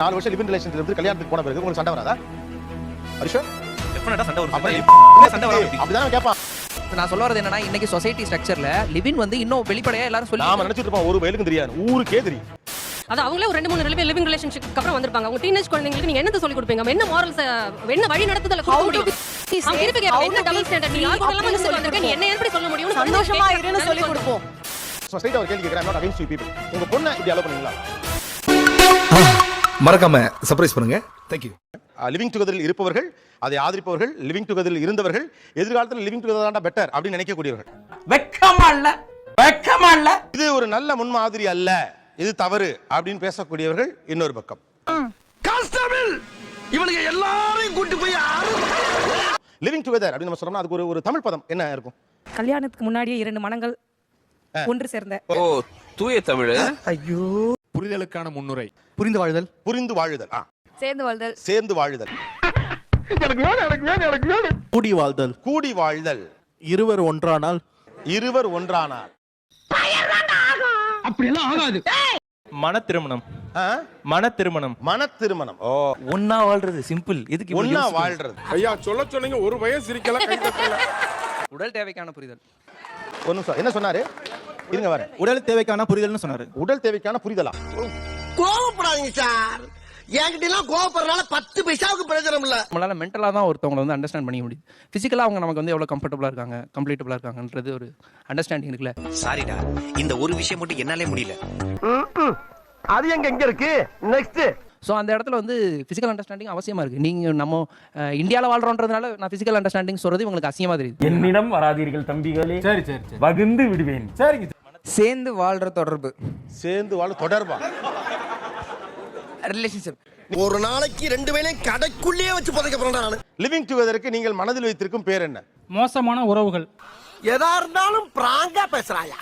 4 வருஷம் live in ரிலேஷன்ஷிப்ல இருந்து கல்யாணத்துக்கு போன பிறகு உங்களுக்கு சண்டை வராதா? அரிஷா டெஃபினட்டா சண்டை வரும். சண்டை வரும். அப்படிதான் கேட்பான். நான் சொல்ல வரது என்னன்னா இன்னைக்கு சொசைட்டி ஸ்ட்ரக்சர்ல லிவின் வந்து இன்னும் வெளிப்படையா எல்லாரும் சொல்லி நாம நினைச்சிட்டு இருப்போம் ஒரு வயலுக்கு தெரியாது, ஊருக்கே தெரியும். அது அவங்களே ஒரு 2-3 லிவிங் ரிலேஷன்ஷிப்க்கு அப்புறம் வந்திருப்பாங்க. அவங்க டீனேஜ் குழந்தைங்களுக்கு நீங்க என்னது சொல்லி கொடுப்பீங்க? என்ன மாரல்ஸ், என்ன வழி நடத்துதல கொடுக்க முடியும்? அவங்க திருப்பி கேட்பாங்க, என்ன டபுள் ஸ்டாண்டர்ட், நீ யார் கூடலாம் வந்து வந்திருக்க, நீ என்ன எப்படி சொல்ல முடியும்? சந்தோஷமா இருன்னு சொல்லி கொடுப்போம். சொசைட்டி அவர் கேள்வி கேக்குறாங்க, நாட் அகைன்ஸ்ட் யூ பீப்பிள். உங்க பொண்ணை இப்படி அலோ பண்ணுவீங்களா? மறக்காம சர்ப்ரைஸ் பண்ணுங்க. Thank you. லிவிங் டுகெதரில் இருப்பவர்கள், அதை ஆதரிப்பவர்கள், லிவிங் டுகெதரில் இருந்தவர்கள், எதிர்காலத்தில் லிவிங் டுகெதர் தான் பெட்டர் அப்படி நினைக்கக்கூடியவர்கள். வெக்கமா இல்ல. இது ஒரு நல்ல முன்மாதிரி அல்ல, இது தவறு அப்படின்னு பேசக்கூடியவர்கள் இன்னொரு பக்கம். கான்ஸ்டபிள் இவனுக்கு எல்லாரையும் கூட்டி போய் லிவிங் டுகெதர் அப்படின்னு நம்ம சொன்னோம்னா அதுக்கு ஒரு தமிழ் பதம் என்ன இருக்கும்? கல்யாணத்துக்கு முன்னாடியே 2 மனங்கள் ஒன்று சேர்ந்த. ஓ தூய தமிழ். ஐயோ. புரிதலுக்கான முன்னுரை. புரிந்து வாழுதல். புரிந்து வாழுதல். சேர்ந்து வாழ்தல். சேர்ந்து வாழுதல். கூடி வாழ்தல். கூடி வாழ்தல். இருவர் ஒன்றானால். இருவர் ஒன்றானால். அப்படி எல்லாம் ஆகாது. மன திருமணம். மன திருமணம். மன திருமணம். ஓ, ஒன்னா வாழ்றது சிம்பிள். எதுக்கு ஒன்னா வாழ்றது? ஐயா சொல்ல சொன்னீங்க, ஒரு வயசு சிரிக்கல, கை தட்டல. உடல் தேவைக்கான புரிதல். ஒரு நிமிஷம், என்ன சொன்னாரு? இருங்க வரேன். உடல் தேவைக்கான புரிதல்னு சொன்னாரு. உடல் தேவைக்கான புரிதலா? கோவப்படாதீங்க சார், என்கிட்ட எல்லாம் கோவப்படுறதுனால 10 பைசாவுக்கு பிரயோஜனம் இல்ல. நம்மளால மென்டலா தான் ஒருத்தவங்களை வந்து அண்டர்ஸ்டாண்ட் பண்ணிக்க முடியுது. பிசிக்கலா அவங்க நமக்கு வந்து எவ்வளவு கம்ஃபர்டபுளா இருக்காங்க, கம்ப்ளீட்டபுளா இருக்காங்கன்றது ஒரு அண்டர்ஸ்டாண்டிங் இருக்குல்ல. சாரிடா, இந்த ஒரு விஷயம் மட்டும் என்னாலே முடியல. அது எங்க இருக்கு? நெக்ஸ்ட். ஸோ அந்த இடத்துல வந்து ஃபிசிக்கல் அண்டர்ஸ்டாண்டிங் அவசியமா இருக்கு. நீங்க நம்ம இந்தியாவில் வாழ்றோன்றதுனால நான் ஃபிசிக்கல் அண்டர்ஸ்டாண்டிங் சொல்றது உங்களுக்கு அசிங்கமா தெரியுது. என்னிடம் வராதீர்கள் தம்பிகளே. சரி சரி சரி. வகுந்து விடுவேன். சரிங்க. சேர்ந்து வாழ்ற தொடர்பு. சேர்ந்து வாழ தொடர்பா? ரிலேஷன்ஷிப். ஒரு நாளைக்கு 2 வேளையும் கடைக்குள்ளேயே வச்சு புதைக்க போறேன் நானு. லிவிங் டுகெதருக்கு நீங்கள் மனதில் வைத்திருக்கும் பேர் என்ன? மோசமான உறவுகள். எதா இருந்தாலும் பிராங்கா பேசுறாயா?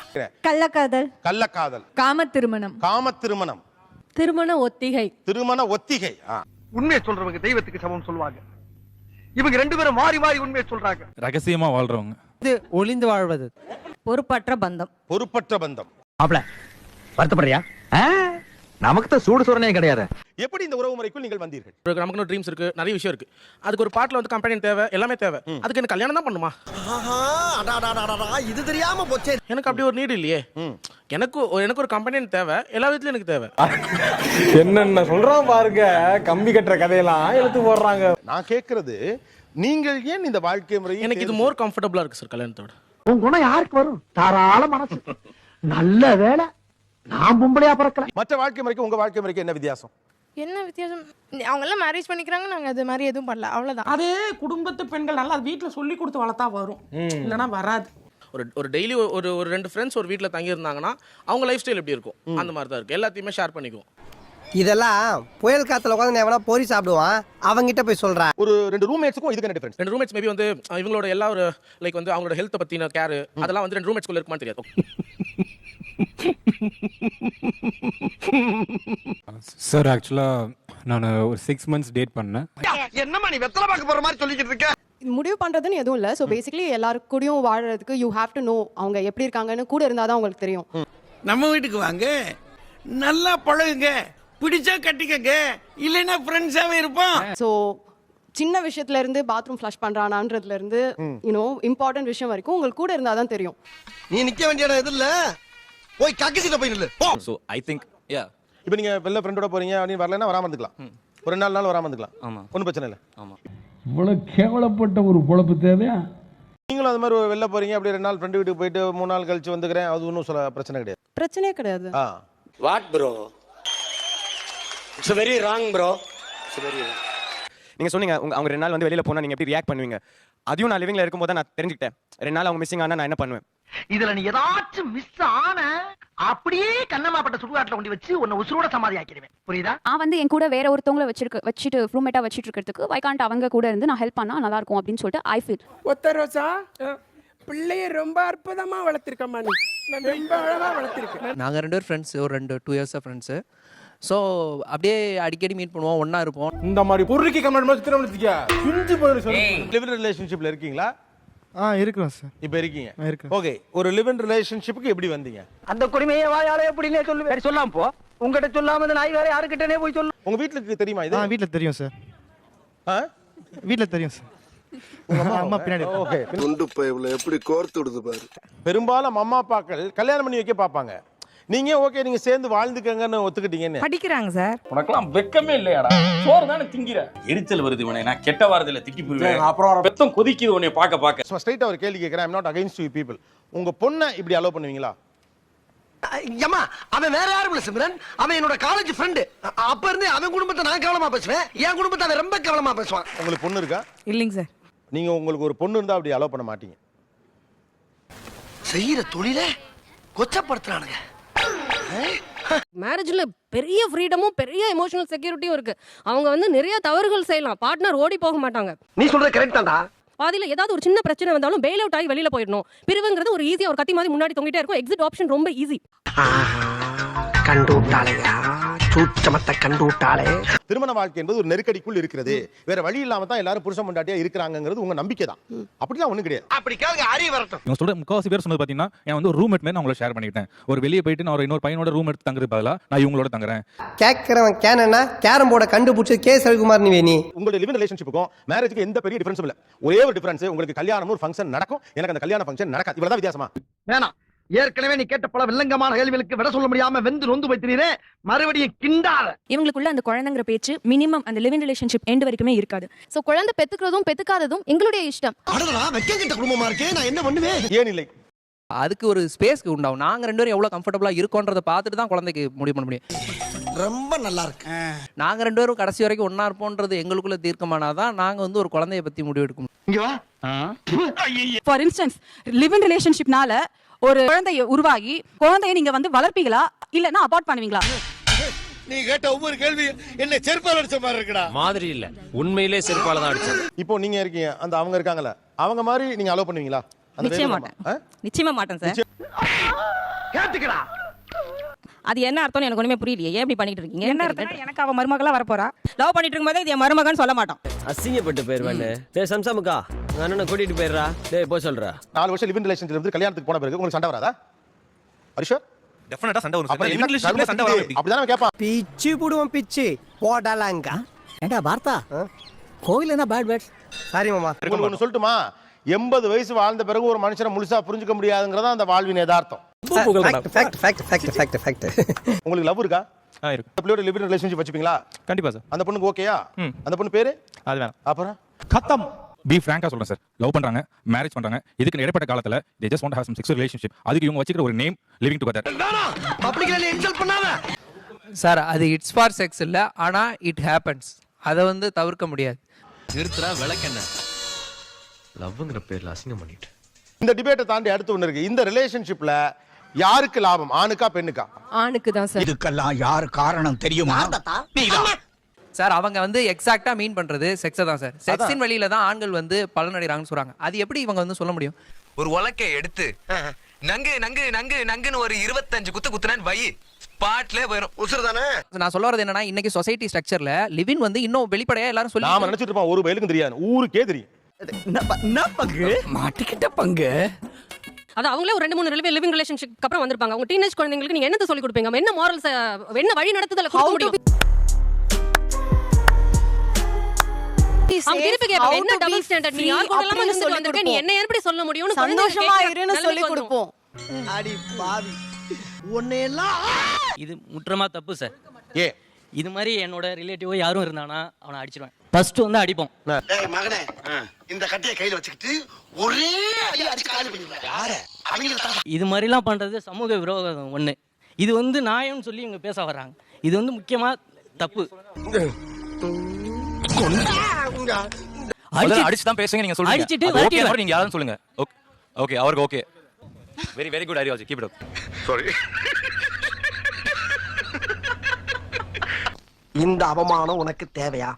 கள்ளக்காதல். கள்ளக்காதல். காம திருமணம். காம திருமணம். திருமண ஒத்திகை. திருமண ஒத்திகை. உண்மையை சொல்றவங்க தெய்வத்துக்கு சமம் சொல்லுவாங்க. இவங்க 2 பேரும் மாறி மாறி உண்மையை சொல்றாங்க. ரகசியமா வாழ்றவங்க. இது ஒளிந்து வாழ்வது. பொறுப்பற்ற பந்தம். பொறுப்பற்ற பந்தம். ஆப்ல வருத்தப்படுறியா? நமக்கு தான் சூடு சொரணே கிடையாது. எப்படி இந்த உறவு முறைக்குள் நீங்கள் வந்தீர்கள்? நமக்கு ட்ரீம்ஸ் இருக்கு, நிறைய விஷயம் இருக்கு. அதுக்கு ஒரு பார்ட்ல வந்து கம்பெனி தேவை, எல்லாமே தேவை. அதுக்கு எனக்கு கல்யாணம் தான் பண்ணுமா? இது தெரியாம போச்சே. எனக்கு அப்படி ஒரு நீடு இல்லையே. எனக்கு ஒரு கம்பெனி தேவை, எல்லா விதத்துலயும் எனக்கு தேவை. என்னென்ன சொல்றான் பாருங்க, கம்பி கட்டுற கதையெல்லாம் எடுத்து போடுறாங்க. நான் கேட்கறது, நீங்கள் ஏன் இந்த வாழ்க்கை முறை? எனக்கு இது மோர் கம்ஃபர்டபுளா இருக்கு சார் கல்யாணத்தோட. உன் குணம் யாருக்கு வரும்? தாராள மனசு. நல்ல வேலை நான் பொம்பளையா பிறக்கல. மற்ற வாழ்க்கை முறைக்கு உங்க வாழ்க்கை முறைக்கு என்ன வித்தியாசம்? என்ன வித்தியாசம்? அவங்க எல்லாம் மேரேஜ் பண்ணிக்கிறாங்க, நாங்க அது மாதிரி எதுவும் பண்ணல, அவ்வளவுதான். அதே குடும்பத்து பெண்கள் நல்லா வீட்டுல சொல்லி கொடுத்து வளர்த்தா வரும், இல்லனா வராது. ஒரு டெய்லி ஒரு 2 ஃப்ரெண்ட்ஸ் ஒரு வீட்டில் தங்கி இருந்தாங்கன்னா அவங்க லைஃப் ஸ்டைல் எப்படி இருக்கும் அந்த மாதிரி தான் இருக்கு. எல்லாத்தையுமே ஷேர் பண்ணிக்குவோம். இதெல்லாம் புயல் காத்துல உட்காந்து எவனா பொறி சாப்பிடுவான், அவங்கிட்ட போய் சொல்றா. ஒரு 2 ரூம்மேட்ஸ்க்கும் இதுக்கு என்ன டிஃபரன்ஸ்? 2 ரூம்மேட்ஸ் மேபி வந்து இவங்களோட எல்லா ஒரு லைக் வந்து அவங்களோட ஹெல்த் பத்தின கேர் அதெல்லாம் வந்து 2 ரூம்மேட்ஸ்க்குள்ள இருக்குமான்னு தெரியாது. சார் ஆக்சுவலா நான் ஒரு 6 months டேட் பண்ணேன். என்னம்மா நீ வெத்தலை பார்க்க போற மாதிரி சொல்லிட்டு இருக்க? முடிவு பண்றதுன்னு எதுவும் இல்ல. சோ பேசிக்கலி எல்லாரும் கூடயும் வாழறதுக்கு யூ ஹேவ் டு நோ அவங்க எப்படி இருக்காங்கன்னு கூட இருந்தாதான் உங்களுக்கு தெரியும். நம்ம வீட்டுக்கு வாங்க, நல்லா பழகுங்க, பிடிச்சா கட்டிக்கங்க, இல்லைன்னா ஃப்ரெண்ட்ஸாவே இருப்போம். சோ சின்ன விஷயத்துல இருந்து பாத்ரூம் ஃப்ளஷ் பண்றானான்றதுல இருந்து இம்பார்ட்டன்ட் விஷயம் வரைக்கும் உங்களுக்கு கூட இருந்தாதான் தெரியும். நீ நிக்க வேண்டிய இடம் எது இல்ல, போய் கக்கிசிட்ட போய் நில்லு. சோ ஐ திங்க் யா, இப்போ நீங்க வெளில ஃப்ரெண்டோட போறீங்க அப்படின்னு வரலன்னா வராம இருந்துக்கலாம். ஒரு 4 நாள் வராம இருந்துக்கலாம். ஆமா, ஒன்றும் பிரச்சனை இல்லை. ஆமா. இவ்வளவு கேவலப்பட்ட ஒரு பொழப்பு தேவையா? நீங்களும் அது மாதிரி வெளில போறீங்க, அப்படி 2 நாள் ஃப்ரெண்டு வீட்டுக்கு போயிட்டு 3 நாள் கழிச்சு வந்துக்கிறேன், அது ஒன்றும் சொல்ல பிரச்சனை கிடையாது. பிரச்சனையே கிடையாது. What bro, it's very wrong bro, it's very wrong. நீங்க சொன்னீங்க அவங்க 2 நாள் வந்து வெளியில போனா நீங்க எப்படி ரியாக்ட் பண்ணுவீங்க? அதையும் நான் லிவிங்ல இருக்கும்போது நான் தெரிஞ்சுக்கிட்டேன். 2 நாள் அவங்க மிஸ்ஸிங் ஆனா நான் என்ன பண்ணுவேன்? இதுல நீ ஏதாச்சும் மிஸ் ஆன அப்படியே கண்ணமாப்பட்ட சுடுகாட்டுல கொண்டு வச்சு உன்னை உசுரோட சமாதி ஆக்கிடுவேன். புரியுதா? நான் வந்து என் கூட வேற ஒருத்தவங்கள வச்சுட்டு ரூம்மேட்டா வச்சிட்டு இருக்கிறதுக்கு வை காண்ட் அவங்க கூட இருந்து நான் ஹெல்ப் பண்ணா நல்லா இருக்கும் அப்படின்னு சொல்லிட்டு ஐ ஃபீல். ஒத்த ரோசா பிள்ளைய ரொம்ப அற்புதமா வளர்த்திருக்கமா, நீ ரொம்ப அழகா வளர்த்திருக்க. நாங்க 2 ஃப்ரெண்ட்ஸ், ஒரு 2 இயர்ஸ் ஃப்ரெண்ட்ஸ். ஸோ அப்படியே அடிக்கடி மீட் பண்ணுவோம், ஒன்னா இருப்போம். இந்த மாதிரி பொருளுக்கு கமெண்ட் மாதிரி திரும்ப நிறுத்திக்க. குஞ்சு போய் சொல்லு. லிவ் இன் ரிலேஷன்ஷிப்ல இருக்கீங்களா? இருக்கிறோம் சார். இப்போ இருக்கீங்க. இருக்கேன். ஓகே, ஒரு லிவ் இன் ரிலேஷன்ஷிப்புக்கு எப்படி வந்தீங்க? அந்த குடிமையை வாயால எப்படினே சொல்லு சொல்லாம போ. உங்ககிட்ட சொல்லாம இந்த நாய் வேற யாருக்கிட்டனே போய் சொல்லு. உங்க வீட்டுக்கு தெரியுமா இது? வீட்டில் தெரியும் சார். வீட்டில் தெரியும் சார். அம்மா பின்னாடி. ஓகே. துண்டு பைப்ல எப்படி கோர்த்து விடுது பாரு. பெரும்பாலும் அம்மா அப்பாக்கள் கல்யாணம் பண்ணி வைக்க பார்ப்பாங்க. நீங்க ஓகே நீங்க சேர்ந்து வாழ்ந்துக்கங்கன்னு ஒத்துக்கிட்டீங்கன்னு. படிக்கிறாங்க சார். உனக்கெல்லாம் வெக்கமே இல்லையாடா? சோறு தானே திங்கிற. எரிச்சல் வருது உனே. நான் கெட்ட வார்த்தையில திக்கி போடுவேன். அப்புறம் பெத்தம் கொதிக்குது உன்னை பார்க்க. ஸோ ஸ்ட்ரைட்டா ஒரு கேள்வி கேட்குறேன். I'm not against you people. உங்க பொண்ணை இப்படி அலோவ் பண்ணுவீங்களா? ஏமா அவன் வேற யாரும் இல்ல சிம்ரன். அவன் என்னோட காலேஜ் ஃப்ரெண்டு. அப்ப இருந்து அவன் குடும்பத்தை நான் கவனமா பேசுவேன். என் குடும்பத்தை அவன் ரொம்ப கவனமா பேசுவான். உங்களுக்கு பொண்ணு இருக்கா? இல்லைங்க சார். நீங்க உங்களுக்கு ஒரு பொண்ணு இருந்தா அப்படி அலோவ் பண்ண மாட்டீங்க. செய்யற தொழில கொச்சப்படுத்துறானுங்க. மேரேஜ்ல பெரிய ஃப்ரீடமும் பெரிய எமோஷனல் செக்யூரிட்டியும் இருக்கு. அவங்க வந்து நிறைய தவறுகள் செய்யலாம். பார்ட்னர் ஓடி போக மாட்டாங்க. நீ சொல்றது கரெக்ட் தான்டா. பாதியில ஏதாவது ஒரு சின்ன பிரச்சனை வந்தாலும் பெயில் அவுட் ஆகி வெளியில போயிடணும். பிரிவுங்கிறது ஒரு ஈஸியா ஒரு கத்தி மாதிரி முன்னாடி தொங்கிட்டே இருக்கும். எக்ஸிட் ஆப்ஷன் ரொம்ப ஈஸி. கண்டு விட்டாளையா? சூச்சமத்தை கண்டு விட்டாளே. திருமண வாழ்க்கை என்பது ஒரு நெருக்கடிக்குள் இருக்கிறது. வேற வழி இல்லாம தான் எல்லாரும் புருஷன் பொண்டாட்டியா இருக்கிறாங்கிறது உங்க நம்பிக்கை தான். அப்படிலாம் ஒண்ணும் கிடையாது. அப்படி கேளுங்க, அறிவு வரட்டும். இவங்க சொல்ற முக்காவாசி பேர் சொன்னது பார்த்தீங்கன்னா, நான் வந்து ஒரு ரூம்மேட் மாதிரி நான் உங்களை ஷேர் பண்ணிக்கிட்டேன். ஒரு வெளியே போயிட்டு நான் ஒரு இன்னொரு பையனோட ரூம் எடுத்து தங்குறது பதிலா நான் இவங்களோட தங்குறேன். கேட்கறவன் கேனா கேரம் போர்டை கண்டுபிடிச்சது கே ரவிக்குமார் நீ வேணி. உங்களுடைய லிவ் இன் ரிலேஷன்ஷிப்புக்கும் மேரேஜுக்கு எந்த பெரிய டிஃபரன்ஸும் இல்ல. ஒரே ஒரு டிஃபரன்ஸ், உங்களுக்கு கல்யாணம் ஒரு ஃபங்க்ஷன் நடக்கும், எனக்கு அந்த கல்யாண ஃபங்க்ஷன் நடக்காது. இவ்வளவுதான் வித்தியாசமா. வேணாம். ஏற்கனவே நீ கேட்ட பல வில்லங்கமான கேள்விகளுக்கு விட சொல்ல முடியாம வெந்து நொந்து வைத்தினே மறுபடியும் கிண்டாத. இவங்களுக்குள்ள அந்த குழந்தைங்கிற பேச்சு மினிமம் அந்த லிவ் இன் ரிலேஷன்ஷிப் எண்ட் வரைக்குமே இருக்காது. சோ குழந்தை பெத்துக்கிறதும் பெத்துக்காததும் எங்களுடைய இஷ்டம். அடடா வெக்கங்கிட்ட குடும்பமா இருக்கே, நான் என்ன பண்ணுவேன்? ஏன் இல்லை? அதுக்கு ஒரு ஸ்பேஸ்க்கு உண்டாகும். நாங்க 2 பேரும் எவ்வளவு கம்ஃபர்டபுளா இருக்கோன்றதை பார்த்துட்டு தான் குழந்தைக்கு முடிவு பண்ண முடியும். ரொம்ப நல்லா இருக்கு. நாங்க 2 பேரும் கடைசி வரைக்கும் ஒண்ணா இருப்போன்றது எங்களுக்குள்ள தீர்க்கமானாதான் நாங்க வந்து ஒரு குழந்தைய பத்தி முடிவு எடுக்க முடியும். இங்க வா. ஃபார் இன்ஸ்டன்ஸ் லிவ் இன் ரிலேஷன்ஷிப்னால ஒரு குழந்தைய உருவாகி குழந்தைய நீங்க வந்து வளர்ப்பீங்களா இல்லனா அபார்ட் பண்ணுவீங்களா? நீ கேட்ட ஒவ்வொரு கேள்வி என்ன செருப்பால அடிச்ச மாதிரி இருக்குடா. மாதிரி இல்ல, உண்மையிலே செருப்பால தான் அடிச்சது. இப்போ நீங்க இருக்கீங்க, அந்த அவங்க இருக்காங்கல்ல, அவங்க மாதிரி நீங்க அலோவ் பண்ணுவீங்களா? நிச்சயமா மாட்டேன். நிச்சயமா மாட்டேன் சார். கேட்டுக்கடா. அது என்ன அர்த்தம்னு எனக்கு ஒண்ணுமே புரியலையே. ஏன் இப்படி பண்ணிட்டு இருக்கீங்க? என்ன அர்த்தம்? எனக்கு அவ மருமகளா வர போறா. லவ் பண்ணிட்டு இருக்கும்போது இது என் மருமகன்னு சொல்ல மாட்டோம். அசிங்கப்பட்டு போயிருவானே. டேய் சம்சாமுக்கா, நான் என்ன கூட்டிட்டு போயிடுறா. டேய் போ சொல்றா. 4 வருஷம் லிவ் இன் ரிலேஷன்ஷிப்ல இருந்து கல்யாணத்துக்கு போன பிறகு உங்களுக்கு சண்டை வராதா? அரிஷா டெஃபினட்டா சண்டை வரும். அப்ப லிவ் இன் ரிலேஷன்ஷிப்ல சண்டை வரும். அப்படிதான் கேட்பான். பிச்சி புடுவோம் பிச்சி போடலாங்க. ஏண்டா பார்த்தா கோயில்னா பேட் பேட். சாரி மாமா. உங்களுக்கு ஒன்னு சொல்லட்டுமா? 80 வயசு வாழ்ந்த பிறகு ஒரு மனுஷனை முழுசா புரிஞ்சுக்க முடியாதுங்கறத அந்த வாழ்வின் யதார்த்தம். உங்களுக்கு லவ் இருக்கா? இருக்கு. பிள்ளையோட லிவ் இன் ரிலேஷன்ஷிப் வச்சுப்பீங்களா? கண்டிப்பா சார். அந்த பொண்ணுக்கு ஓகேயா? அந்த பொண்ணு பேரு? அது வேணாம். அப்புறம் கத்தம். பி ஃப்ராங்கா சொல்றேன் சார். லவ் பண்றாங்க, மேரேஜ் பண்றாங்க. இதுக்கு இடைப்பட்ட காலத்துல they just want to have some sexual relationship. அதுக்கு இவங்க வச்சிக்கிற ஒரு நேம் லிவிங் டுகெதர். பப்ளிக்ல இன்சல்ட் பண்ணாத. சார் அது இட்ஸ் ஃபார் செக்ஸ் இல்ல, ஆனா இட் ஹேப்பன்ஸ். அதை வந்து தவிர்க்க முடியாது. நிறுத்துறா விளக்கென்ன. லவ்ங்கிற பேர்ல அசிங்கம் பண்ணிட்டு. இந்த டிபேட்டை தாண்டி அடுத்து ஒண்ணு இருக்கு. இந்த ரிலேஷன்ஷிப்ல யாருக்கு லாபம், ஆணுக்கா பெண்ணுக்கா? ஆணுக்கு தான் சார். இதுக்கெல்லாம் யார் காரணம் தெரியுமா? சார் அவங்க வந்து எக்ஸாக்ட்டா மீன் பண்றது செக்ஸை தான் சார். செக்ஸின் வழியில தான் ஆண்கள் வந்து பலனடைறாங்கன்னு சொல்றாங்க. அது எப்படி இவங்க வந்து சொல்ல முடியும்? ஒரு உலக்கை எடுத்து நங்கு நங்கு நங்கு நங்குன்னு ஒரு 25 குத்து குத்துனான்னு வை, ஸ்பாட்ல போயிடும். உசுறுதானே. நான் சொல்ல வரது என்னன்னா, இன்னைக்கு சொசைட்டி ஸ்ட்ரக்சர்ல லிவின் வந்து இன்னும் வெளிப்படையா எல்லாரும் சொல்லி நாம நினைச்சிட்டு இருப்போம் ஒரு வயலுக்கும் தெரியாது, ஊருக்கே தெரியும். என்ன பங்கு மாட்டிக்கிட்ட பங்கு. அது அவங்களே ஒரு 2-3 லிவிங் ரிலேஷன்ஷிப்க்கு அப்புறம் வந்திருப்பாங்க. அவங்க டீனேஜ் குழந்தைங்களுக்கு நீங்க என்னத்த சொல்லி கொடுப்பீங்க? என்ன மாரல்ஸ், என்ன வழி நடத்துதல கொடுக்க முடியும்? அவங்க திருப்பி கேட்பாங்க, என்ன டபுள் ஸ்டாண்டர்ட், நீ யார் கூட எல்லாம் இருந்து வந்திருக்க, நீ என்ன எப்படி சொல்ல முடியும்னு சந்தோஷமா இருன்னு சொல்லி கொடுப்போம். அடி பாவி உன்னையெல்லாம். இது முற்றமா தப்பு சார். ஏ இது மாதிரி என்னோட ரிலேட்டிவோ யாரும் இருந்தானா அவனை அடிச்சிடுவேன். ஃபர்ஸ்ட் வந்து அடிப்போம். டேய் மகனே, இந்த கட்டியை கையில வச்சுக்கிட்டு ஒரே அடி அடிச்சு காலி பண்ணிடுவேன். யார அவங்கள இது மாதிரிலாம் பண்றது சமூக விரோதம் ஒண்ணு. இது வந்து நியாயம்னு சொல்லி இவங்க பேச வர்றாங்க. இது வந்து முக்கியமா தப்பு. அடிச்சு தான் பேசுங்க நீங்க சொல்றீங்க. அடிச்சிட்டு ஓகே அவரை நீங்க யாரும் சொல்லுங்க. ஓகே ஓகே அவருக்கு okay. Very very good ideology. Keep it up. Sorry. இந்த அவமானம் உனக்கு தேவையா?